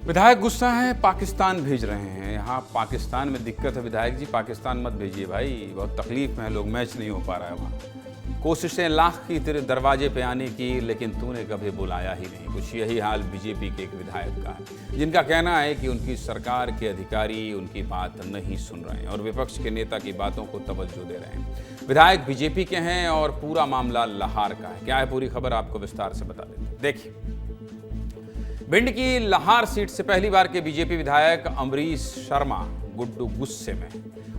विधायक गुस्सा है, पाकिस्तान भेज रहे हैं। यहाँ पाकिस्तान में दिक्कत है विधायक जी, पाकिस्तान मत भेजिए भाई, बहुत तकलीफ में है लोग, मैच नहीं हो पा रहा है वहाँ। कोशिशें लाख की तेरे दरवाजे पे आने की, लेकिन तूने कभी बुलाया ही नहीं। कुछ यही हाल बीजेपी के एक विधायक का है, जिनका कहना है कि उनकी सरकार के अधिकारी उनकी बात नहीं सुन रहे हैं और विपक्ष के नेता की बातों को तवज्जो दे रहे हैं। विधायक बीजेपी के हैं और पूरा मामला लाहौर का है। क्या है पूरी खबर, आपको विस्तार से बता देते हैं। देखिए, भिंड की लाहौर सीट से पहली बार के बीजेपी विधायक अमरीश शर्मा गुड्डू गुस्से में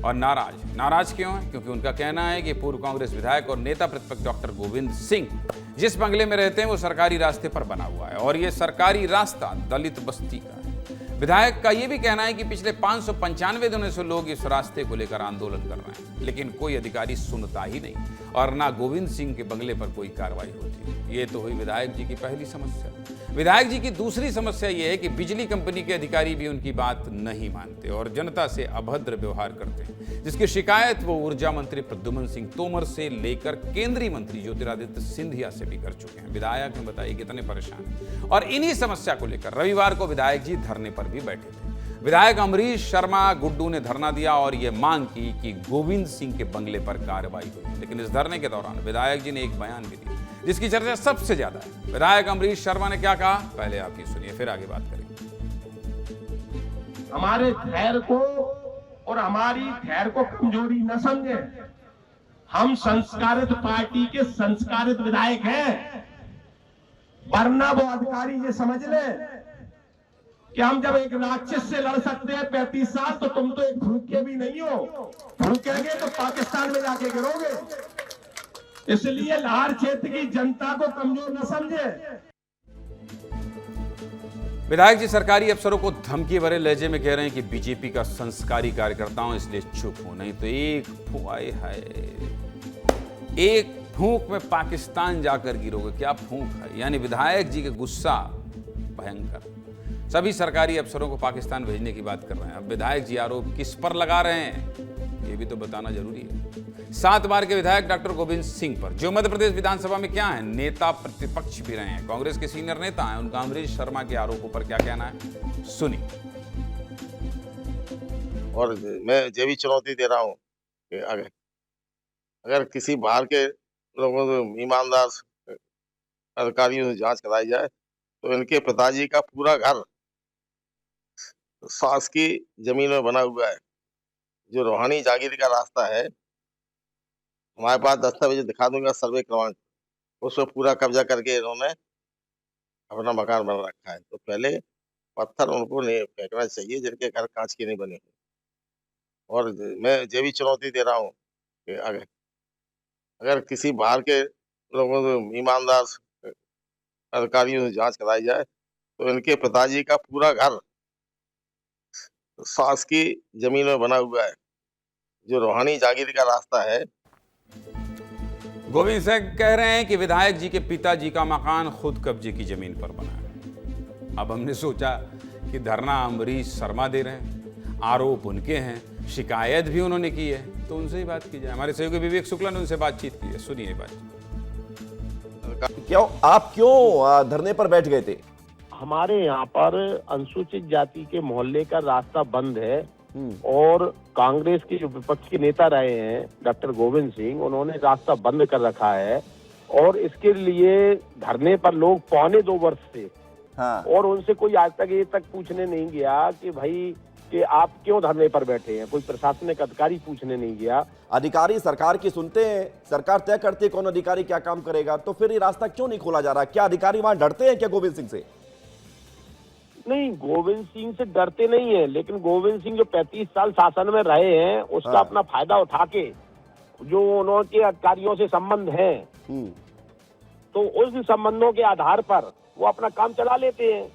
और नाराज क्यों है? क्योंकि उनका कहना है कि पूर्व कांग्रेस विधायक और नेता प्रतिपक्ष डॉक्टर गोविंद सिंह जिस बंगले में रहते हैं वो सरकारी रास्ते पर बना हुआ है और ये सरकारी रास्ता दलित बस्ती का है। विधायक का ये भी कहना है कि पिछले 595 दिनों से लोग इस रास्ते को लेकर आंदोलन कर रहे हैं, लेकिन कोई अधिकारी सुनता ही नहीं और ना गोविंद सिंह के बंगले पर कोई कार्रवाई होती है। ये तो हुई विधायक जी की पहली समस्या। विधायक जी की दूसरी समस्या ये है कि बिजली कंपनी के अधिकारी भी उनकी बात नहीं मानते और जनता से अभद्र व्यवहार करते हैं, जिसकी शिकायत वो ऊर्जा मंत्री प्रद्युम्न सिंह तोमर से लेकर केंद्रीय मंत्री ज्योतिरादित्य सिंधिया से भी कर चुके हैं। विधायक ने बताया कितने परेशान हैं और इन्हीं समस्या को लेकर रविवार को विधायक जी धरने पर भी बैठे थे। विधायक अमरीश शर्मा गुड्डू ने धरना दिया और ये मांग की कि गोविंद सिंह के बंगले पर कार्रवाई हो, लेकिन इस धरने के दौरान विधायक जी ने एक बयान भी दिया जिसकी चर्चा सबसे ज्यादा है। विधायक अमरीश शर्मा ने क्या कहा, पहले आप ये सुनिए, फिर आगे बात करेंगे। हमारे धैर्य को और हमारी धैर्य को कमजोरी न समझे। हम संस्कारित पार्टी के संस्कारित विधायक हैं, वरना वो अधिकारी ये समझ ले कि हम जब एक राक्षस से लड़ सकते हैं 35 साल, तो तुम तो एक भूखे भी नहीं हो, भूखेंगे तो पाकिस्तान में जाके गिरोगे। इसलिए लाहौर क्षेत्र की जनता को कमजोर न समझे। विधायक जी सरकारी अफसरों को धमकी भरे लहजे में कह रहे हैं कि बीजेपी का संस्कारी कार्यकर्ता हूं इसलिए चुप हूं, नहीं तो एक फूंक में पाकिस्तान जाकर गिरोगे। क्या फूंक है, यानी विधायक जी का गुस्सा भयंकर। सभी सरकारी अफसरों को पाकिस्तान भेजने की बात कर रहे हैं। अब विधायक जी आरोप किस पर लगा रहे हैं ये भी तो बताना जरूरी है। 7 बार के विधायक डॉक्टर गोविंद सिंह पर, जो मध्य प्रदेश विधानसभा में क्या है, नेता प्रतिपक्ष भी रहे हैं, कांग्रेस के सीनियर नेता हैं, उनका अमरीश शर्मा के आरोपों पर क्या कहना है, सुनिए। और मैं ये भी चुनौती दे रहा हूँ कि अगर किसी बाहर के लोगों से ईमानदार अधिकारियों से जांच कराई जाए तो इनके पिताजी का पूरा घर सास की जमीन में बना हुआ है। जो रूहानी जागीर का रास्ता है, हमारे पास दस्तावेज दिखा दूंगा, सर्वे क्रमांक, उसमें पूरा कब्जा करके इन्होंने अपना मकान बना रखा है। तो पहले पत्थर उनको नहीं फेंकना चाहिए जिनके घर कांच के नहीं बने हुए। और मैं ये भी चुनौती दे रहा हूँ कि अगर किसी बाहर के लोगों से ईमानदार अधिकारियों से जांच कराई जाए तो इनके पिताजी का पूरा घर सास की जमीन में बना हुआ है। जो रूहानी जागीर का रास्ता है। गोविंद सिंह कह रहे हैं कि विधायक जी के पिताजी का मकान खुद कब्जे की जमीन पर बना है। अब हमने सोचा कि धरना अमरीश शर्मा दे रहे हैं, आरोप उनके हैं, शिकायत भी उन्होंने की है, तो उनसे ही बात की जाए। हमारे सहयोगी विवेक शुक्ला ने उनसे बातचीत की है, सुनिए बातचीत। आप क्यों धरने पर बैठ गए थे? हमारे यहाँ पर अनुसूचित जाति के मोहल्ले का रास्ता बंद है और कांग्रेस के जो विपक्ष के नेता रहे हैं डॉक्टर गोविंद सिंह, उन्होंने रास्ता बंद कर रखा है और इसके लिए धरने पर लोग 2.25 वर्ष से और उनसे कोई आज तक ये तक पूछने नहीं गया कि भाई कि आप क्यों धरने पर बैठे हैं। कोई प्रशासनिक अधिकारी पूछने नहीं गया। अधिकारी सरकार की सुनते हैं, सरकार तय करती है कौन अधिकारी क्या काम करेगा, तो फिर ये रास्ता क्यों नहीं खोला जा रहा? क्या अधिकारी वहां डरते हैं क्या गोविंद सिंह से? नहीं, गोविंद सिंह से डरते नहीं है, लेकिन गोविंद सिंह जो 35 साल शासन में रहे हैं उसका अपना फायदा उठा के जो उनके अधिकारियों से संबंध है तो उस संबंधों के आधार पर वो अपना काम चला लेते हैं।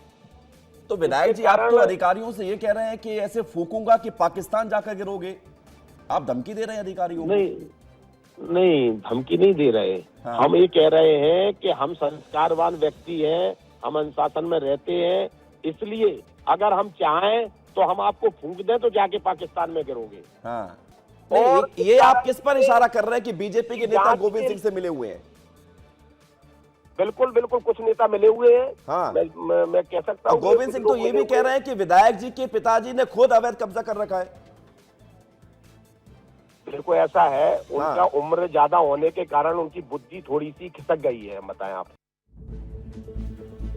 तो विधायक जी, आप तो अधिकारियों से ये कह रहे हैं कि ऐसे फूकूंगा कि पाकिस्तान जाकर गिरोगे, आप धमकी दे रहे हैं अधिकारियों को? नहीं, धमकी नहीं दे रहे। हम ये कह रहे हैं कि हम संस्कारवान व्यक्ति हैं, हम अनुशासन में रहते हैं, इसलिए अगर हम चाहें तो हम आपको फूंक दें तो जाके पाकिस्तान में गिरोगे। और ये आप किस पर इशारा कर रहे हैं कि बीजेपी के नेता गोविंद सिंह से मिले हुए हैं? बिल्कुल बिल्कुल कुछ नेता मिले हुए हैं। हाँ। मैं कह सकता हूँ। गोविंद सिंह तो ये भी कह रहे हैं कि विधायक जी के पिताजी ने खुद अवैध कब्जा कर रखा है। देखो ऐसा है, उनका उम्र ज्यादा होने के कारण उनकी बुद्धि थोड़ी सी खिसक गई है। बताएं आप।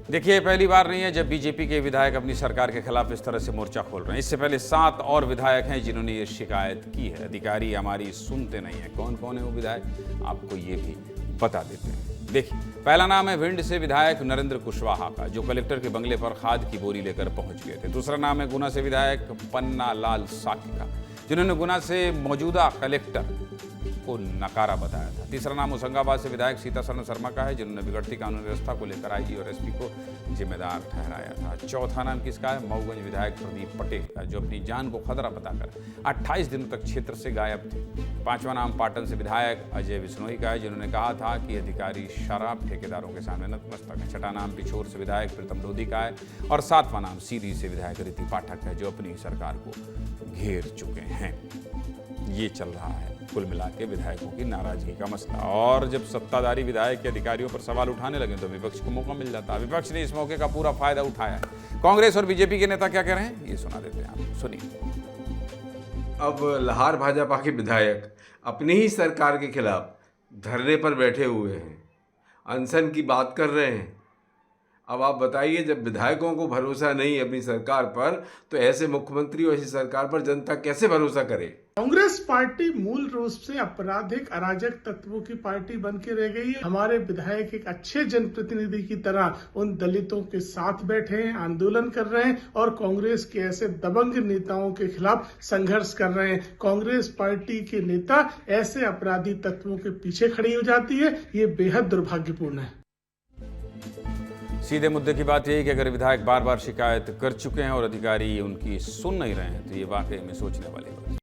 देखिए, पहली बार नहीं है जब बीजेपी के विधायक अपनी सरकार के खिलाफ इस तरह से मोर्चा खोल रहे हैं। इससे पहले 7 और विधायक हैं जिन्होंने ये शिकायत की है। अधिकारी हमारी सुनते नहीं है। कौन कौन है वो विधायक, आपको ये भी बता देते हैं। देखिए, पहला नाम है भिंड से विधायक नरेंद्र कुशवाहा का, जो कलेक्टर के बंगले पर खाद की बोरी लेकर पहुंच गए थे। दूसरा नाम है गुना से विधायक पन्ना लाल साकी का, जिन्होंने गुना से मौजूदा कलेक्टर को नकारा बताया था। तीसरा नाम होशंगाबाद से विधायक सीतासरण शर्मा का है, जिन्होंने बिगड़ती कानून व्यवस्था को लेकर आईजी और एसपी को जिम्मेदार ठहराया था। चौथा नाम किसका है, मऊगंज विधायक प्रदीप पटेल का, जो अपनी जान को खतरा बताकर 28 दिनों तक क्षेत्र से गायब थे। पांचवा नाम पाटन से विधायक अजय बिश्नोई का है, जिन्होंने कहा था कि अधिकारी शराब ठेकेदारों के सामने नतमस्तक है। छठा नाम पिछोर से विधायक प्रीतम लोधी का है और 7वां नाम सीरी से विधायक रीति पाठक है, जो अपनी सरकार को घेर चुके हैं। ये चल रहा है कुल मिला के विधायकों की नाराजगी का मसला। और जब सत्ताधारी विधायक के अधिकारियों पर सवाल उठाने लगे तो विपक्ष को मौका मिल जाता। विपक्ष ने इस मौके का पूरा फायदा उठाया है। कांग्रेस और बीजेपी के नेता क्या कह रहे हैं, ये सुना देते हैं आप, सुनिए। अब लाहौर भाजपा के विधायक अपनी ही सरकार के खिलाफ धरने पर बैठे हुए हैं, अनशन की बात कर रहे हैं। अब आप बताइए, जब विधायकों को भरोसा नहीं है अपनी सरकार पर, तो ऐसे मुख्यमंत्री और ऐसी सरकार पर जनता कैसे भरोसा करे। कांग्रेस पार्टी मूल रूप से आपराधिक अराजक तत्वों की पार्टी बन के रह गई है। हमारे विधायक एक अच्छे जनप्रतिनिधि की तरह उन दलितों के साथ बैठे हैं, आंदोलन कर रहे हैं और कांग्रेस के ऐसे दबंग नेताओं के खिलाफ संघर्ष कर रहे हैं। कांग्रेस पार्टी के नेता ऐसे अपराधी तत्वों के पीछे खड़ी हो जाती है, ये बेहद दुर्भाग्यपूर्ण है। सीधे मुद्दे की बात यही कि अगर विधायक बार बार शिकायत कर चुके हैं और अधिकारी उनकी सुन नहीं रहे हैं, तो ये वाकई में सोचने वाली बात है।